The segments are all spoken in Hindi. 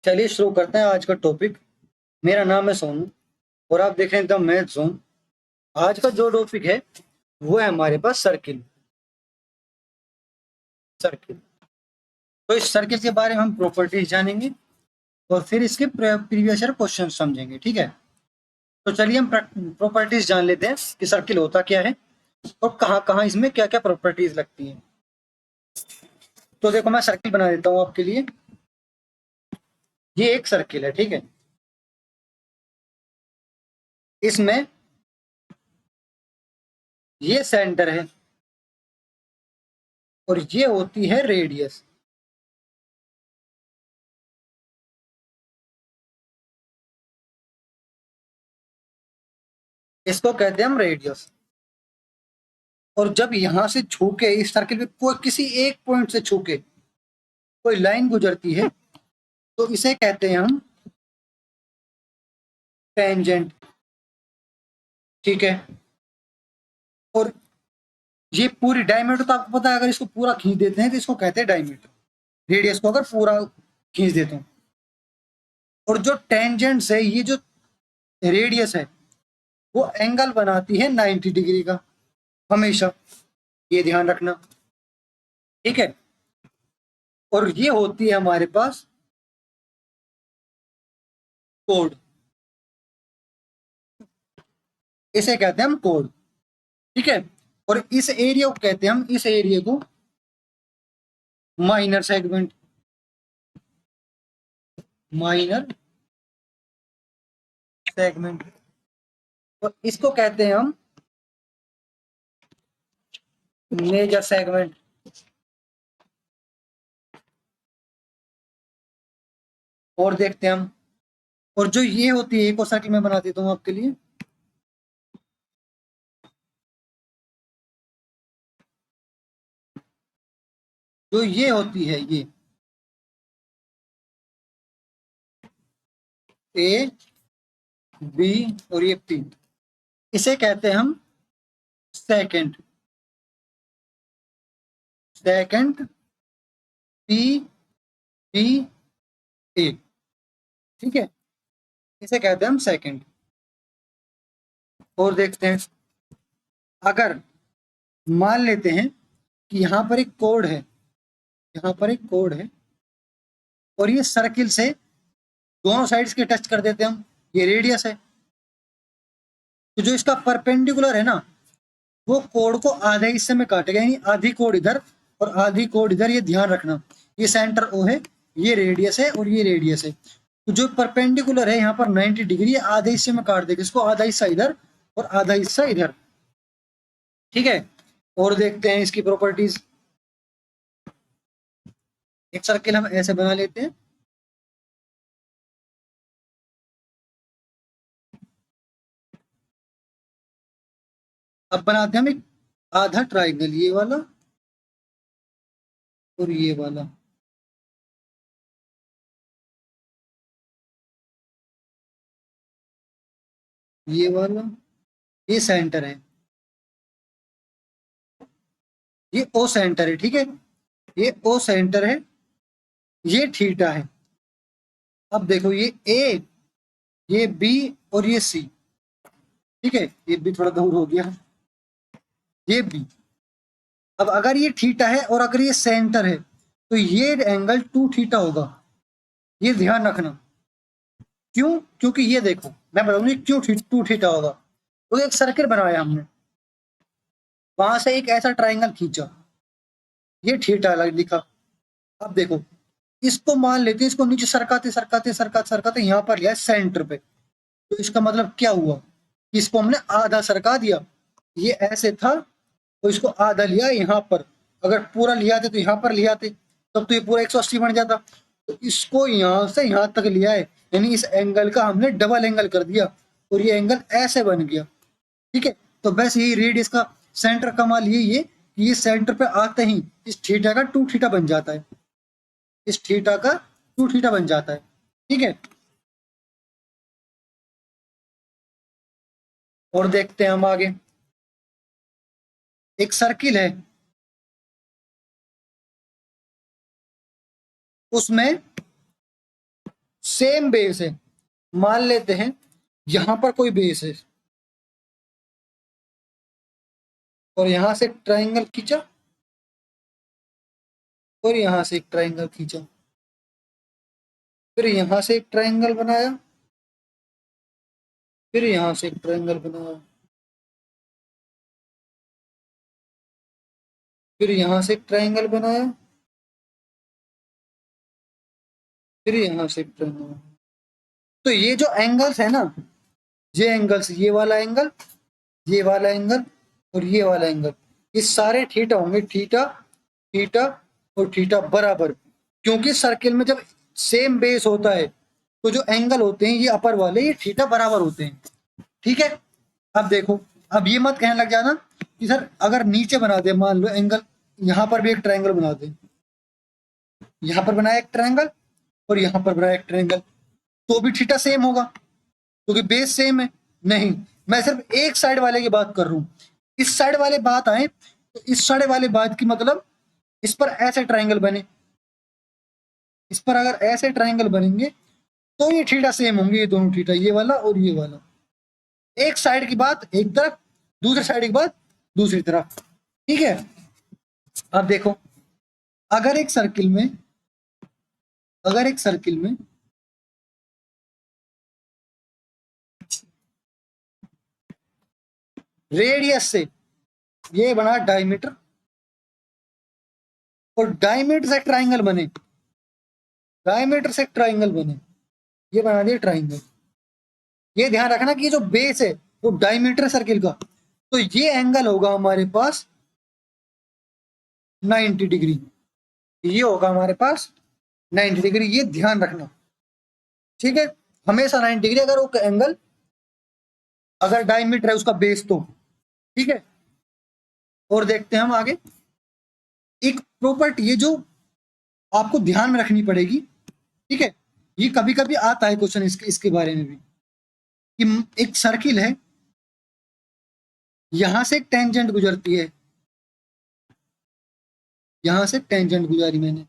चलिए शुरू करते हैं आज का टॉपिक। मेरा नाम है सोनू और आप देख रहे हैं द मैथ जोन। आज का जो टॉपिक है वो है हमारे पास सर्किल। सर्किल तो इस सर्किल के बारे में हम प्रॉपर्टीज जानेंगे और फिर इसके प्रीवियस ईयर क्वेश्चन समझेंगे। ठीक है, तो चलिए हम प्रॉपर्टीज जान लेते हैं कि सर्किल होता क्या है और कहाँ कहाँ इसमें क्या क्या प्रॉपर्टीज लगती हैं। तो देखो, मैं सर्किल बना देता हूँ आपके लिए। ये एक सर्किल है, ठीक है। इसमें ये सेंटर है और ये होती है रेडियस। इसको कहते हैं हम रेडियस। और जब यहां से छू के इस सर्किल पे कोई किसी एक पॉइंट से छू के कोई लाइन गुजरती है तो इसे कहते हैं हम टेंजेंट। ठीक है, और ये पूरी डायमीटर तो आपको पता है, अगर इसको पूरा खींच देते हैं तो इसको कहते हैं डायमीटर। रेडियस को अगर पूरा खींच देते हैं, और जो टेंजेंट है, ये जो रेडियस है वो एंगल बनाती है 90 डिग्री का हमेशा, ये ध्यान रखना। ठीक है, और ये होती है हमारे पास कोड। इसे कहते हैं हम कोड। ठीक है, और इस एरिया को कहते हैं हम, इस एरिया को माइनर सेगमेंट। माइनर सेगमेंट, तो इसको कहते हैं हम मेजर सेगमेंट। और देखते हैं हम, और जो ये होती है, एक और सर्किल मैं बना देता हूं आपके लिए। जो ये होती है, ये ए बी और ये पी, इसे कहते हैं हम सेकंड। सेकंड पी बी ए। ठीक है, इसे कहते हैं हम सेकंड। और देखते हैं, अगर मान लेते हैं कि यहाँ पर एक कोड है, यहाँ पर एक कोड है, और ये सर्किल से दोनों साइड्स के टच कर देते हैं हम, ये रेडियस है। तो जो इसका परपेंडिकुलर है ना, वो कोड को आधे हिस्से में काटेगा, यानी आधी कोड इधर और आधी कोड इधर। ये ध्यान रखना, ये सेंटर ओ है, ये रेडियस है और ये रेडियस है। तो जो परपेंडिकुलर है यहाँ पर 90 डिग्री, आधे हिस्से में काट देगा इसको, आधा हिस्सा इधर और आधा हिस्सा इधर। ठीक है, और देखते हैं इसकी प्रॉपर्टीज। एक सर्किल हम ऐसे बना लेते हैं। अब बनाते हैं हम एक आधा ट्राइंगल, ये वाला और ये वाला। ये वाला, ये सेंटर है, ये ओ सेंटर है। ठीक है, ये ओ सेंटर है, ये थीटा है। अब देखो, ये ए, ये बी और ये सी। ठीक है, ये बी थोड़ा दूर हो गया, ये बी। अब अगर ये थीटा है और अगर ये सेंटर है तो ये एंगल 2 थीटा होगा, ये ध्यान रखना। क्यों? क्योंकि ये देखो, मैं बताऊंगी क्यों 2 थीटा होगा। तो एक सर्किल बनाया हमने, वहां से एक ऐसा ट्राइंगल खींचा, ये थीटा लिखा। अब देखो, इसको मान लेते हैं, इसको नीचे सरकाते सरकाते सरकाते सरकाते यहाँ पर लिया सेंटर पे। तो इसका मतलब क्या हुआ, इसको हमने आधा सरका दिया। ये ऐसे था तो इसको आधा लिया यहाँ पर। अगर पूरा लिया थे तो यहाँ पर लिया थे, तब तो ये पूरा 180 बन जाता। तो इसको यहाँ से यहाँ तक लिया है, यानी इस एंगल का हमने डबल एंगल कर दिया और ये एंगल ऐसे बन गया। ठीक है, तो बस यही रेडियस का सेंटर कमाल यही है कि ये सेंटर पे आते ही इस थीटा का 2 थीटा बन जाता है। इस थीटा का 2 थीटा बन जाता है। ठीक है, और देखते हैं हम आगे। एक सर्किल है, उसमें सेम बेस है, मान लेते हैं यहां पर कोई बेस है और यहां से एक ट्राइंगल खींचा और यहां से एक ट्राइंगल खींचा, फिर यहां से एक ट्राइंगल बनाया, फिर यहां से एक ट्राइंगल बनाया, फिर यहां से एक ट्राइंगल बनाया, फिर यहां से एक ट्राइंगल बनाया। तो ये जो एंगल्स है ना, ये एंगल्स, ये वाला एंगल, ये वाला एंगल और ये वाला एंगल, ये सारे थीटा होंगे, थीटा थीटा और थीटा बराबर। क्योंकि सर्किल में जब सेम बेस होता है तो जो एंगल होते हैं ये अपर वाले, ये थीटा बराबर होते हैं। ठीक है, अब देखो, अब ये मत कहने लग जाना कि सर अगर नीचे बना दे, मान लो एंगल, यहां पर भी एक ट्रायंगल बना दे, यहां पर बनाया एक ट्रायंगल और यहां पर बनाया एक ट्रायंगल, तो भी थीटा सेम होगा क्योंकि बेस सेम है। नहीं, मैं सिर्फ एक साइड वाले की बात कर रहा हूं। इस साइड वाले बात आए तो इस साइड वाले बात की मतलब इस पर ऐसे ट्रायंगल बने, इस पर अगर ऐसे ट्रायंगल बनेंगे तो ये थीटा सेम होंगे, ये दोनों थीटा, ये वाला और ये वाला। एक साइड की बात एक तरफ, दूसरी साइड की बात दूसरी तरफ। ठीक है, अब देखो, अगर एक सर्किल में, अगर एक सर्किल में रेडियस से ये बना डायमीटर और डायमीटर से ट्राइंगल बने, डायमीटर से ट्राइंगल बने, ये बना दिया ट्राइंगल। ये ध्यान रखना कि ये जो बेस है वो डायमीटर सर्किल का, तो ये एंगल होगा हमारे पास 90 डिग्री, ये होगा हमारे पास 90 डिग्री, ये ध्यान रखना। ठीक है, हमेशा 90 डिग्री अगर वो एंगल, अगर डायमीटर है उसका बेस तो। ठीक है, और देखते हैं हम आगे। एक प्रॉपर्टी है जो आपको ध्यान में रखनी पड़ेगी। ठीक है, ये कभी कभी आता है क्वेश्चन इसके बारे में भी, कि एक सर्किल है, यहां से एक टेंजेंट गुजरती है, यहां से टेंजेंट गुजारी मैंने,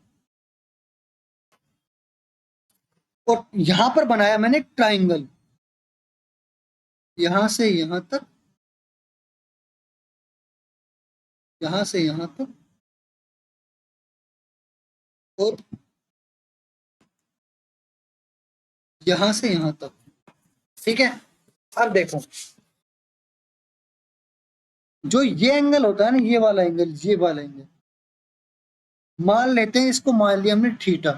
और यहां पर बनाया मैंने एक ट्राइंगल, यहां से यहां तक, यहां से यहां तक, और यहां से यहां तक। ठीक है, अब देखो, जो ये एंगल होता है ना, ये वाला एंगल, ये वाला एंगल, मान लेते हैं इसको, मान लिया हमने थीटा,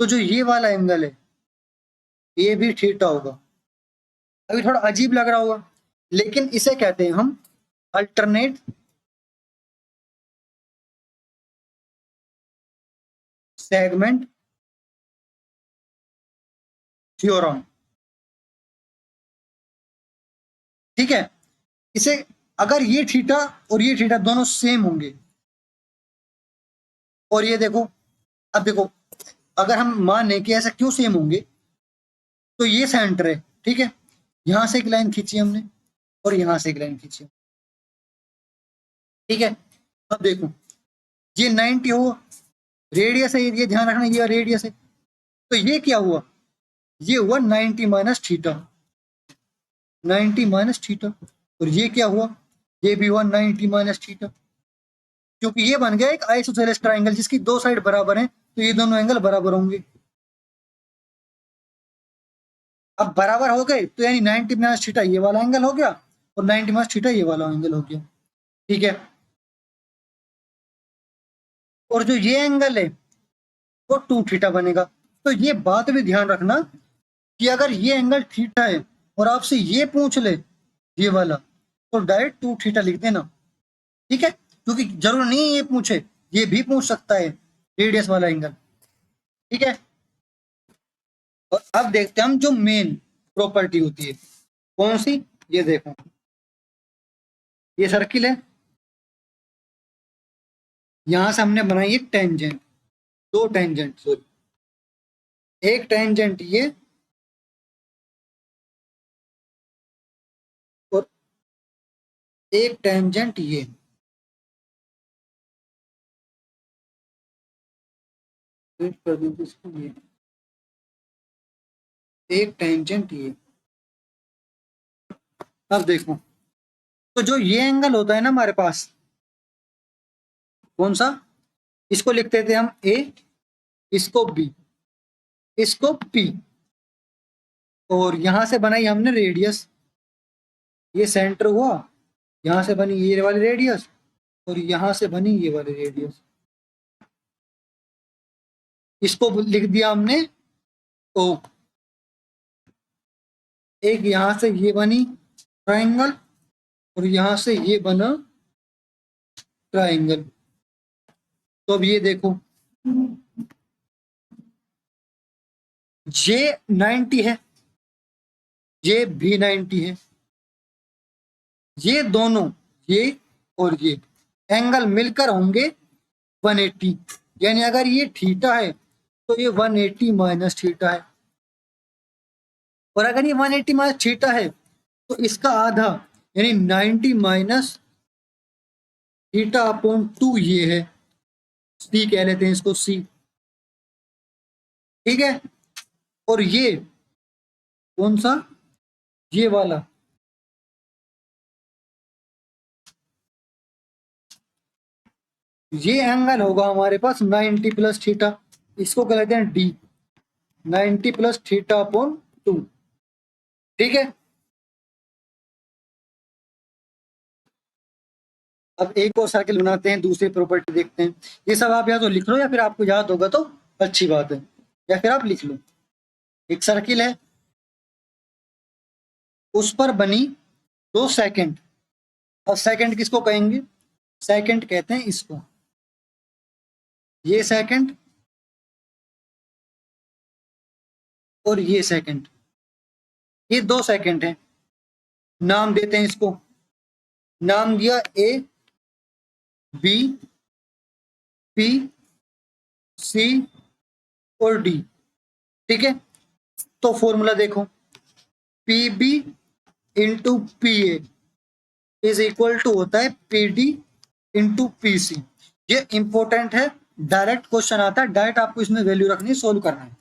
तो जो ये वाला एंगल है ये भी थीटा होगा। अभी थोड़ा अजीब लग रहा होगा, लेकिन इसे कहते हैं हम अल्टरनेट सेगमेंट थ्योरम। ठीक है, इसे, अगर ये थीटा और ये थीटा दोनों सेम होंगे, और ये देखो, अब देखो, अगर हम माने कि ऐसा क्यों सेम होंगे, तो ये सेंटर है, ठीक है, यहां से एक लाइन खींची हमने और यहां से एक लाइन खींची। ठीक है, अब देखो, ये 90 हुआ, रेडियस है, ये ध्यान रखना, ये रेडियस है, तो ये क्या हुआ, ये हुआ 90 माइनस थीटा, 90 माइनस थीटा, और ये क्या हुआ, ये भी हुआ 90 माइनस थीटा, क्योंकि ये बन गया एक आइसोसेलेस ट्राइंगल जिसकी दो साइड बराबर हैं, तो ये दोनों एंगल बराबर होंगे। अब बराबर हो गए तो यानी 90 माइनस थीटा ये वाला एंगल हो गया और 90 माइनस थीटा ये वाला एंगल हो गया। ठीक है, और जो ये एंगल है वो 2 थीटा बनेगा। तो ये बात भी ध्यान रखना कि अगर ये एंगल थीटा है और आपसे ये पूछ ले, ये वाला, तो डायरेक्ट 2 थीटा लिख देना। ठीक है, क्योंकि जरूर नहीं ये पूछे, ये भी पूछ सकता है रेडियस वाला एंगल। ठीक है, और अब देखते हैं हम जो मेन प्रॉपर्टी होती है, कौन सी, ये देखो, ये सर्किल है, यहां से हमने बनाई एक टेंजेंट, दो टेंजेंट सॉरी, एक टेंजेंट ये और एक टेंजेंट ये। वेट कर दीजिए इसको, ये एक टेंजेंट ये। अब देखो, तो जो ये एंगल होता है ना हमारे पास, कौन सा, इसको लिखते थे हम ए, इसको बी, इसको पी, और यहां से बनाई हमने रेडियस, ये सेंटर हुआ, यहां से बनी ये वाली रेडियस, और यहां से बनी ये वाली रेडियस, इसको लिख दिया हमने ओ। एक यहां से ये बनी ट्राइंगल, और यहां से ये बना ट्राइंगल। तो अब ये देखो, ये 90 है, ये भी 90 है, ये दोनों, ये और ये एंगल मिलकर होंगे 180। यानी अगर ये थीटा है तो ये 180 माइनस थीटा है, और अगर ये 180 माइनस थीटा है तो इसका आधा यानी 90 माइनस थीटा अपॉन 2 ये है, सी कह लेते हैं इसको, सी। ठीक है, और ये कौन सा, ये वाला, ये एंगल होगा हमारे पास 90 प्लस थीटा, इसको कह लेते हैं डी, 90 प्लस थीटा अपॉन 2। ठीक है, अब एक और सर्किल बनाते हैं, दूसरी प्रॉपर्टी देखते हैं। ये सब आप या तो लिख लो, या फिर आपको याद होगा तो अच्छी बात है, या फिर आप लिख लो। एक सर्किल है, उस पर बनी 2 सेकंड। और सेकंड किसको कहेंगे, सेकंड कहते हैं इसको, ये सेकंड और ये सेकंड, ये 2 सेकंड है। नाम देते हैं इसको, नाम दिया ए, बी, पी, सी और डी। ठीक है, तो फॉर्मूला देखो, P B into P A is equal to होता है P D into P C. ये इंपॉर्टेंट है, डायरेक्ट क्वेश्चन आता है, डायरेक्ट आपको इसमें वैल्यू रखनी है, सोल्व करना है।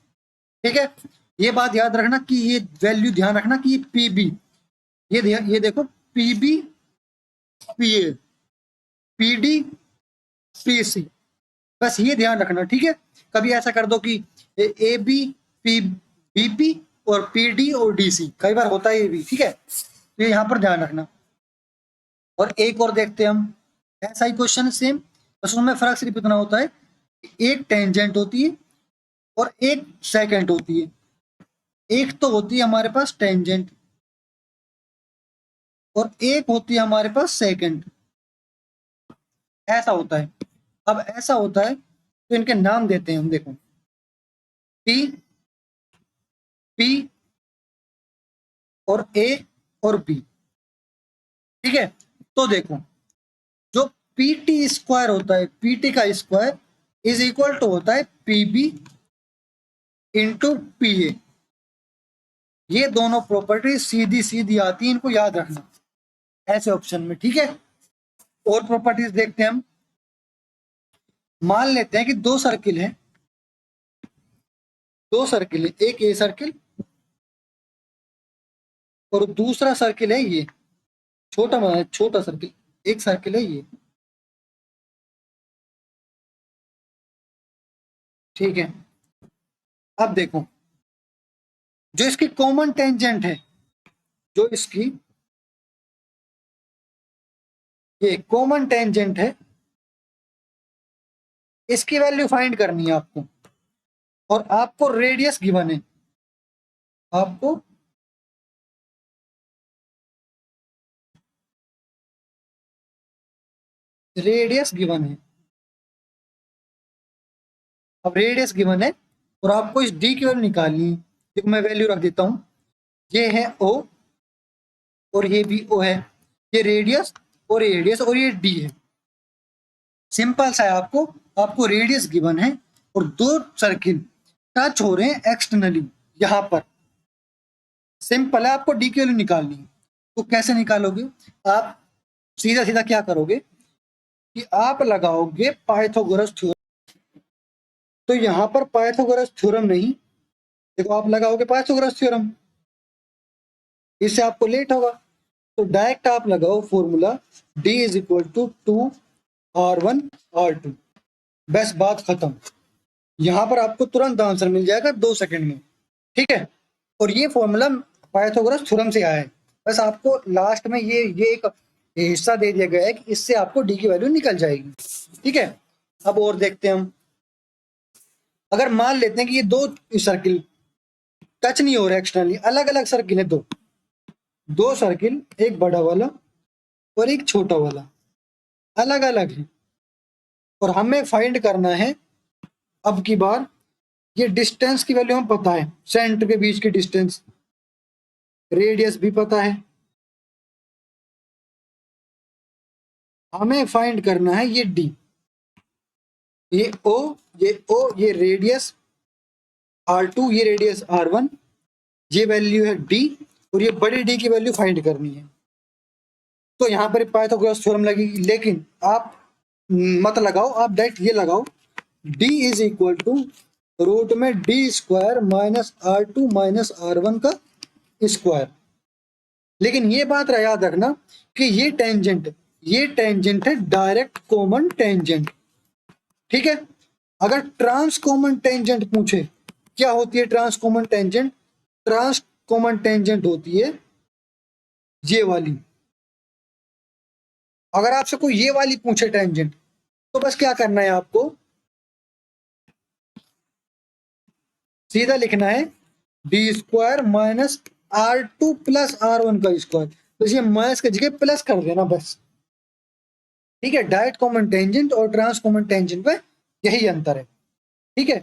ठीक है, ये बात याद रखना कि ये वैल्यू ध्यान रखना कि ये पी बी, ये देखो P B P A, P D P C, बस ये ध्यान रखना। ठीक है, कभी ऐसा कर दो कि A B P B P और पी डी और डी सी, कई बार होता है ये भी। ठीक है, तो ये यहाँ पर ध्यान रखना। और एक और देखते हैं हम, ऐसा ही क्वेश्चन सेम, बस उसमें फर्क सिर्फ इतना होता है, एक टेंजेंट होती है और एक सेकंड होती है। एक तो होती है हमारे पास टेंजेंट और एक होती है हमारे पास सेकंड, ऐसा होता है। अब ऐसा होता है तो इनके नाम देते हैं हम, देखो पी, पी और ए और बी। ठीक है, तो देखो जो पी टी स्क्वायर होता है, पी टी का स्क्वायर इज इक्वल टू होता है P B into P A. ये दोनों प्रॉपर्टी सीधी सीधी आती है, इनको याद रखना ऐसे ऑप्शन में। ठीक है, और प्रॉपर्टीज देखते हैं हम। मान लेते हैं कि दो सर्किल है, एक ए सर्किल और दूसरा सर्किल है ये, छोटा सर्किल, एक सर्किल है ये। ठीक है, अब देखो जो इसकी कॉमन टेंजेंट है, जो इसकी ये कॉमन टेंजेंट है, इसकी वैल्यू फाइंड करनी है आपको, और आपको रेडियस गिवन है, आपको रेडियस गिवन है। अब रेडियस गिवन है और आपको इस डी की वैल्यू निकालनी है। देखो मैं वैल्यू रख देता हूं, ये है ओ और ये भी ओ है, ये रेडियस और ये रेडियस और ये डी है। सिंपल सा है, आपको रेडियस गिवन है और दो सर्किल टच हो रहे हैं एक्सटर्नली यहां पर। सिंपल है, आपको डी की वैल्यू निकालनी है। तो कैसे निकालोगे, आप सीधा सीधा क्या करोगे कि आप लगाओगे पाइथागोरस थ्योरम। तो यहां पर पाइथागोरस थ्योरम नहीं, देखो आप लगाओगे पाइथागोरस थ्योरम, इससे आपको लेट होगा, तो डायरेक्ट आप लगाओ formula D is equal to 2R1R2, बस बात खत्म। यहां पर आपको तुरंत आंसर मिल जाएगा 2 सेकंड में, ठीक है। और ये फॉर्मूला पाइथागोरस थ्योरम से आया है, बस आपको लास्ट में ये एक हिस्सा दे दिया गया है कि इससे आपको डी की वैल्यू निकल जाएगी, ठीक है। अब और देखते हैं हम, अगर मान लेते हैं कि ये दो सर्किल टच नहीं हो रहे एक्सटर्नली, अलग अलग सर्किल है, दो सर्किल, एक बड़ा वाला और एक छोटा वाला, अलग अलग है, और हमें फाइंड करना है अब की बार, ये डिस्टेंस की वैल्यू हमें पता है, सेंटर के बीच की डिस्टेंस, रेडियस भी पता है, हमें फाइंड करना है ये डी, ये ओ, ये रेडियस R2, ये रेडियस R1, ये वैल्यू है डी, और ये बड़ी डी की वैल्यू फाइंड करनी है। तो यहाँ पर पाइथागोरस थ्योरम लगेगी, लेकिन आप मत लगाओ, आप डायरेक्ट ये लगाओ, d is equal to root में d² minus R2 minus R1 का स्क्वायर। लेकिन ये बात याद रखना कि ये टेंजेंट है डायरेक्ट कॉमन टेंजेंट, ठीक है। अगर ट्रांस कॉमन टेंजेंट पूछे, क्या होती है trans common tangent? Trans common tangent होती है ये वाली। अगर आपसे कोई ये वाली पूछे टेंजेंट, तो बस क्या करना है आपको, सीधा लिखना है d² minus R2 plus R1 का स्क्वायर, तो ये माइनस की जगह प्लस कर देना बस, ठीक है। डायरेक्ट कॉमन टेंजेंट और ट्रांस कॉमन टेंजेंट में यही अंतर है, ठीक है।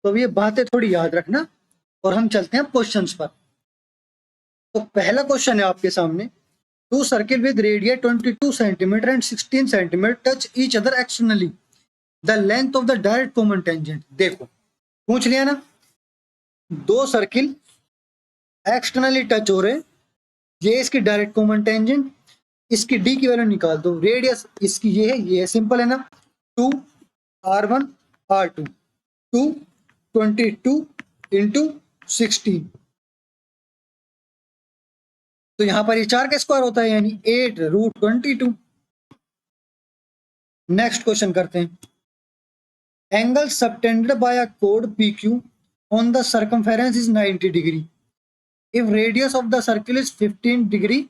तो अब ये बातें थोड़ी याद रखना, और हम चलते हैं क्वेश्चंस पर। तो पहला क्वेश्चन है आपके सामने, two circle with radius 22 centimetre and 16 centimetre touch each other externally, the length of the direct common tangent. देखो पूछ लिया ना, दो सर्किल एक्सटर्नली टच हो रहे, ये इसकी डायरेक्ट कॉमन टेंजेंट, इसकी डी की वैल्यू निकाल दो, रेडियस इसकी ये है, सिंपल है ना, 2R1R2, 222 इंटू 16, तो यहां पर ये 4 का स्क्वायर होता है, यानी 8√22। नेक्स्ट क्वेश्चन करते हैं, एंगल सबटेंडेड बाय अ कोड PQ on the circumference is 90 degree, if radius of the circle is 15 degree,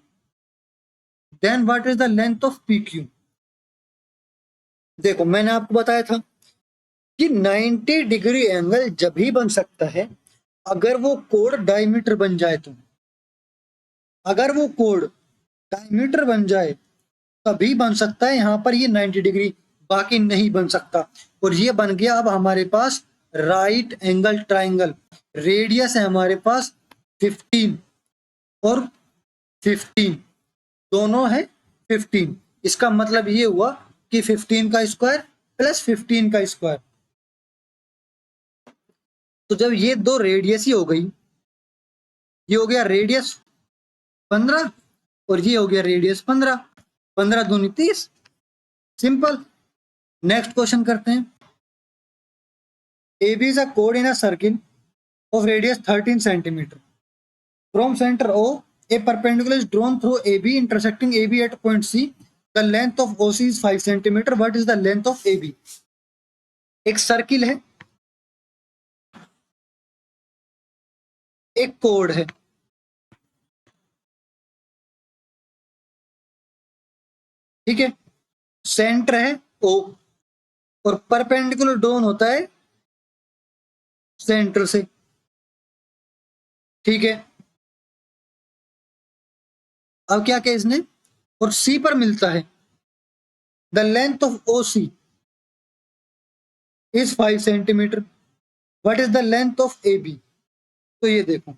then what is the length of PQ। देखो मैंने आपको बताया था कि 90 डिग्री एंगल जब ही बन सकता है अगर वो कोड डायमीटर बन जाए, तो अगर वो कोड डायमीटर बन जाए तभी बन सकता है यहाँ पर ये 90 डिग्री, बाकी नहीं बन सकता। और ये बन गया अब हमारे पास राइट एंगल ट्राइंगल, रेडियस है हमारे पास 15 और 15 दोनों है 15, इसका मतलब ये हुआ कि 15 का स्क्वायर प्लस 15 का स्क्वायर। तो जब ये दो रेडियस ही हो गई, ये हो गया रेडियस 15 और ये हो गया रेडियस 15, 15 दूनी 30, सिंपल। नेक्स्ट क्वेश्चन करते हैं, AB is a chord in a circle of radius 13 centimeter. From center O, a perpendicular is drawn through AB intersecting AB at point C. The length of OC is 5 centimeter. What is the length of AB? एक सर्किल है, एक कोड है, ठीक है, सेंटर है O, और परपेंडिकुलर ड्रॉन होता है सेंटर से, ठीक है। अब क्या किया इसने, और C पर मिलता है, the length of OC is 5 centimetre, what is the length of AB। तो ये देखो,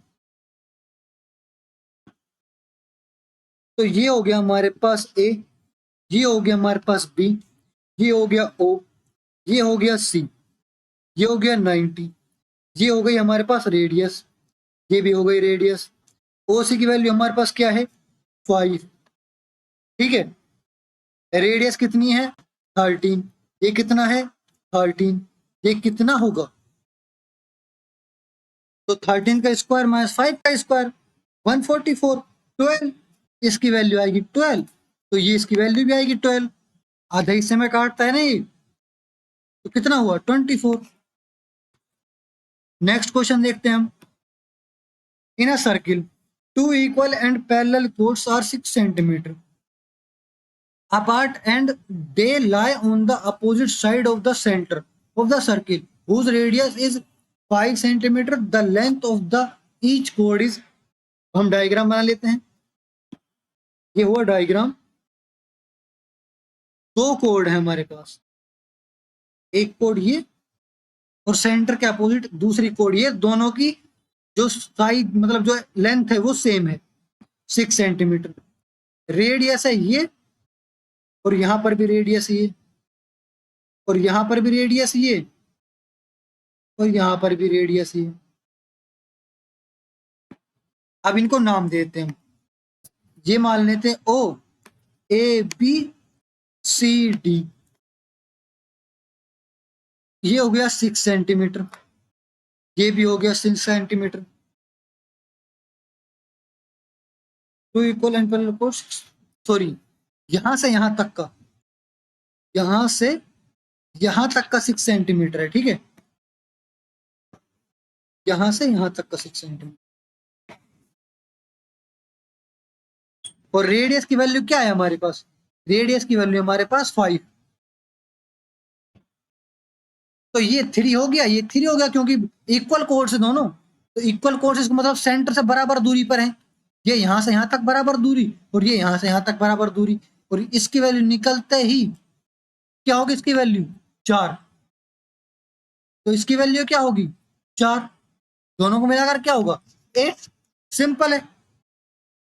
तो ये हो गया हमारे पास A, ये हो गया हमारे पास B, ये हो गया O, ये हो गया C, ये हो गया 90, ये हो गई हमारे पास रेडियस, ये भी हो गई रेडियस। OC की वैल्यू हमारे पास क्या है 5, ठीक है। रेडियस कितनी है 13, ये कितना है 13, ये कितना होगा तो 13 का स्क्वायर माइनस 5 का स्क्वायर 144, 12, इसकी वैल्यू आएगी 12, तो ये इसकी वैल्यू भी आएगी 12, आधा हिस्से में काटता है ना ये, तो कितना हुआ 24। नेक्स्ट क्वेश्चन देखते हैं हम। In a circle 2 equal and parallel chords are 6 centimetre apart and they lie on the opposite side of the center of the circle whose radius is 5 centimeter. The length of the each chord is, हम डायग्राम बना लेते हैं। ये हुआ डायग्राम, दो कोड है हमारे पास, एक कोड ये और सेंटर के अपोजिट दूसरी कोड ये, दोनों की जो साइड मतलब जो लेंथ है वो सेम है 6 सेंटीमीटर। रेडियस है ये, और यहां पर भी रेडियस ये, और यहां पर भी रेडियस ये, और यहां पर भी रेडियस ये। अब इनको नाम देते हैं, ये मान लेते हैं ओ ए बी सी डी, ये हो गया 6 सेंटीमीटर, ये भी हो गया 6 centimetre. Two equal and parallel chords, sorry यहां से यहां तक का, यहां से यहां तक का 6 सेंटीमीटर है, ठीक है, यहां से यहां तक का 6 सेंटीमीटर। और रेडियस की वैल्यू क्या है हमारे पास, रेडियस की वैल्यू हमारे पास 5, तो ये 3 हो गया, ये 3 हो गया, क्योंकि इक्वल कोर्ड्स है दोनों, तो इक्वल कोर्ड्स का मतलब सेंटर से बराबर दूरी पर है, ये यहां से यहां तक बराबर दूरी और ये यहां से यहां तक बराबर दूरी, और इसकी वैल्यू निकलते ही क्या होगी, इसकी वैल्यू 4, तो इसकी वैल्यू क्या होगी 4, दोनों को मिलाकर क्या होगा 8, सिंपल है।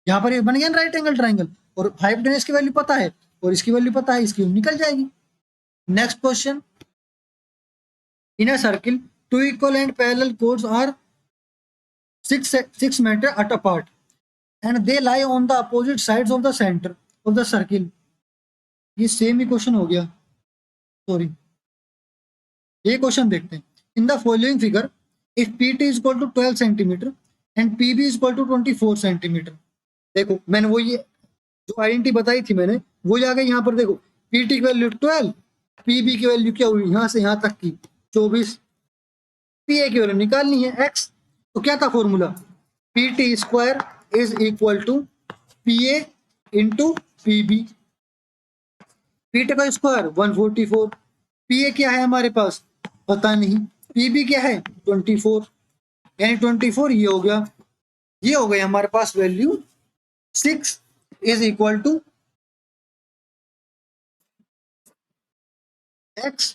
यहां पर ये बन गया राइट एंगल ट्राइंगल, और हाइपोटेनस की वैल्यू पता है और इसकी वैल्यू पता है, इसकी निकल जाएगी। Next question, in a circle 2 equal and parallel chords are 6 metre at apart and they lie on the opposite sides of the center of the circle। ये सेम ही क्वेश्चन हो गया, सॉरी ये क्वेश्चन देखते हैं। In the following figure if PT is equal to 12 centimetre and PB is equal to 24 centimetre. देखो मैंने वो ये जो आइडेंटिटी बताई थी मैंने वो आ गई यहाँ पर, देखो PT की वैल्यू 12, PB की वैल्यू क्या हुई यहाँ से यहाँ तक की 24, PA की वैल्यू निकालनी है x, तो क्या था formula, PT square is equal to PA into PB। PT का स्क्वायर 144, PA क्या है हमारे पास पता नहीं, PB क्या है 24, यानी 24 ये हो गया, ये हो गई हमारे पास value 6 is equal to x।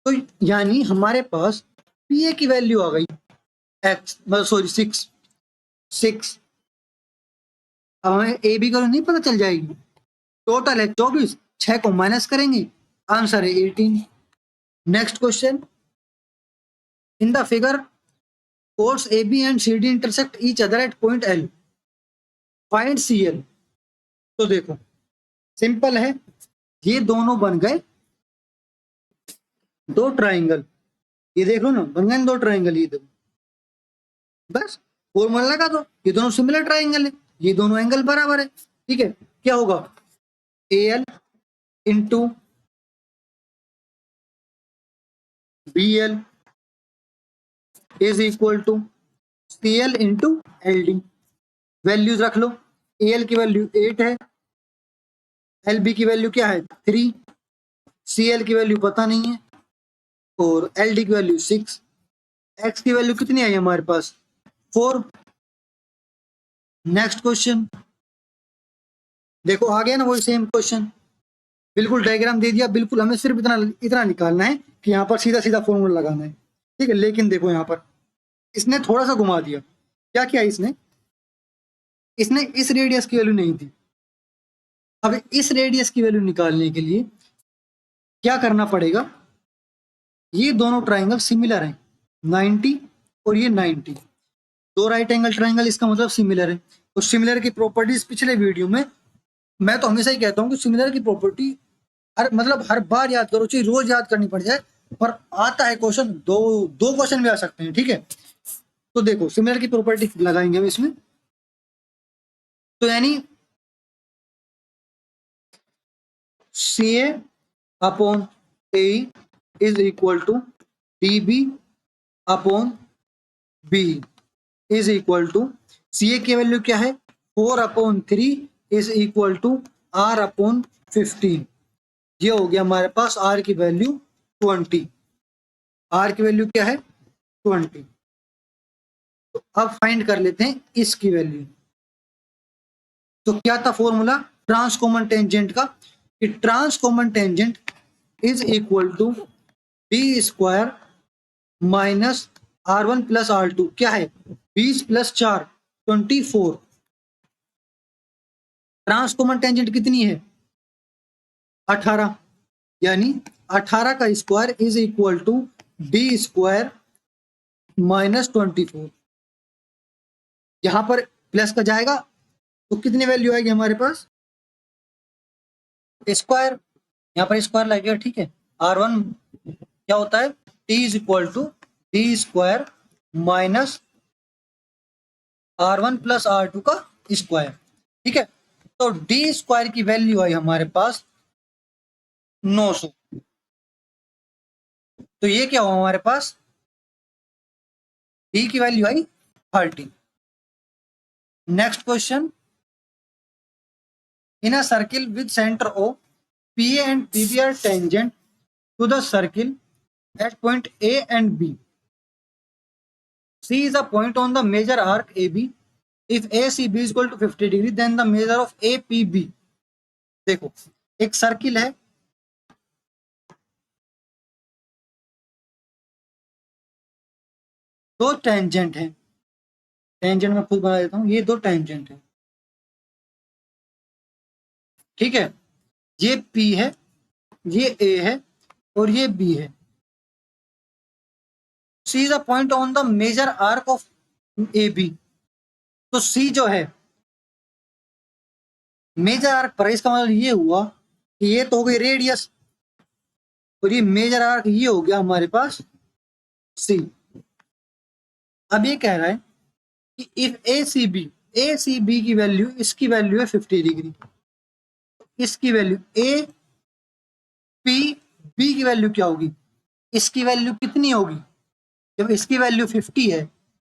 तो यानी हमारे पास PA की वैल्यू आ गई x, मतलब सॉरी 6। अब हमें AB का नहीं पता चल जाएगी, टोटल है 24, 6 को माइनस करेंगे, आंसर है 18। Next question, in the figure course AB and CD intersect each other at point L, find CL। तो देखो सिंपल है, ये दोनों बन गए दो ट्राइंगल, ये देख लो ना बन गए दो ट्राइंगल, ये देखो बस फॉर्मूला लगा दो, ये दोनों सिमिलर ट्राइंगल है, ये दोनों एंगल बराबर है, ठीक है, क्या होगा AL into BL is equal to CL into LD। Values रख लो, AL की वैल्यू 8 है, LB की वैल्यू क्या है 3, CL की वैल्यू पता नहीं है, और LD की वैल्यू 6, X की वैल्यू कितनी आई हमारे पास 4। नेक्स्ट क्वेश्चन देखो आ गया ना वही सेम क्वेश्चन, बिल्कुल डायग्राम दे दिया, बिल्कुल हमें सिर्फ इतना निकालना है कि यहाँ पर सीधा सीधा फॉर्मूला लगाना है, ठीक है। लेकिन देखो यहाँ पर इसने थोड़ा सा घुमा दिया, क्या किया इसने इस रेडियस की वैल्यू नहीं दी। अब इस रेडियस की वैल्यू निकालने के लिए क्या करना पड़ेगा, ये दोनों ट्राइंगल सिमिलर हैं 90 और ये 90, दो राइट एंगल ट्राइंगल, इसका मतलब सिमिलर है। और सिमिलर की प्रॉपर्टीज पिछले वीडियो में मैं तो हमेशा ही कहता हूँ कि सिमिलर की प्रॉपर्टी हर बार याद करो, चाहिए रोज याद करनी पड़ जाए, पर आता है क्वेश्चन, दो क्वेश्चन भी आ सकते हैं, ठीक है। तो देखो सिमिलर की प्रॉपर्टी लगाएंगे हम इसमें, तो यानी C A upon A is equal to D B upon B is equal to C A की वैल्यू क्या है 4/3 is equal to R upon 15। ये हो गया हमारे पास आर की वैल्यू 20। आर की वैल्यू क्या है 20। तो अब फाइंड कर लेते हैं इसकी वैल्यू। तो क्या था फॉर्मूला ट्रांसकॉमन टेंजेंट का, कि trans common tangent is equal to D square minus R1 plus R2। क्या है 20 प्लस 4 24। ट्रांसकॉमन टेंजेंट कितनी है 18, यानी 18 का square is equal to D square minus 24। यहां पर प्लस का जाएगा तो कितनी वैल्यू आएगी हमारे पास स्क्वायर, यहाँ पर स्क्वायर लगेगा, ठीक है। R1 क्या होता है T is equal to D square minus R1 plus R2 का स्क्वायर, ठीक है। तो डी स्क्वायर की वैल्यू आई हमारे पास 900। तो ये क्या हुआ हमारे पास डी की वैल्यू आई 30। Next question, in a circle with center O, PA and PB are tangent to the circle at point A and B. C is a point on the major arc AB. If ACB is equal to 50 degree, then the measure of APB. देखो एक सर्किल है, दो टेंजेंट है, टेंजेंट में खुद बना देता हूं, ये दो टेंजेंट है, ठीक है। ये P है, ये A है और ये B है। C is a point on the major arc of AB. तो C जो है मेजर आर्क पर, इसका मतलब ये हुआ कि ये तो हो गई रेडियस और ये मेजर आर्क ये हो गया हमारे पास C। अब ये कह रहा है कि इफ ACB की वैल्यू, इसकी वैल्यू है 50 डिग्री, इसकी वैल्यू APB की वैल्यू क्या होगी, इसकी वैल्यू कितनी होगी, जब इसकी वैल्यू 50 है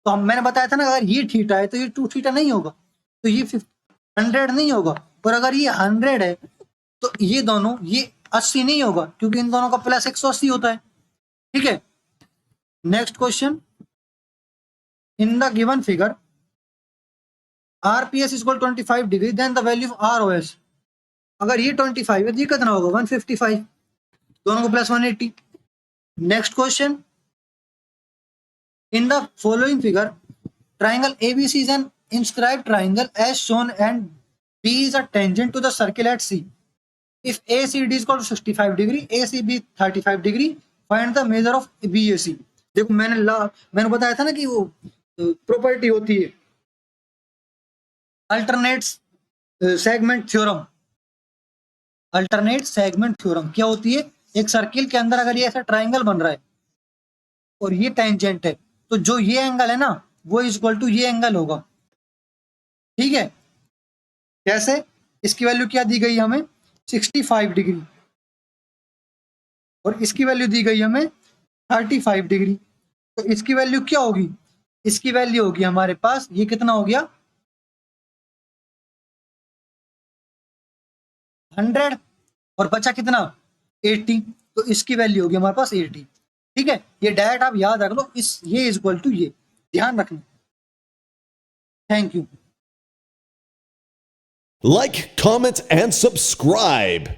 तो मैंने बताया था ना अगर ये थीटा है तो ये 2 थीटा नहीं होगा, तो ये 100 नहीं होगा, और अगर ये 100 है तो ये दोनों ये 80 नहीं होगा, क्योंकि इन दोनों का प्लस 180 होता है, ठीक है। Next question, in the given figure RPS is equal 25 degree, then the value of ROS। अगर ये 25 है तो ये कितना होगा 155, दोनों को plus 180। Next question, in the following figure triangle ABC is an inscribed triangle as shown and B is a tangent to the circle at C. If ACD is equal to 65 degree, ACB 35 degree, find the measure of BAC। देखो मैंने बताया था ना कि वो प्रॉपर्टी होती है alternate segment theorem. Alternate segment theorem क्या होती है, एक सर्किल के अंदर अगर ये ऐसा ट्राइंगल बन रहा है और ये टेंजेंट है, तो जो ये एंगल है ना वो इज इक्वल टू ये एंगल होगा, ठीक है। कैसे, इसकी वैल्यू क्या दी गई हमें 65 डिग्री और इसकी वैल्यू दी गई हमें 35 डिग्री, तो इसकी वैल्यू क्या होगी, इसकी वैल्यू होगी हमारे पास ये कितना हो गया 100 और बचा कितना 80, तो इसकी वैल्यू होगी हमारे पास 80, ठीक है। ये डायरेक्ट आप याद रख लो, इस ये इज इक्वल टू ये, ध्यान रखना। Thank you. Like, comment, and subscribe.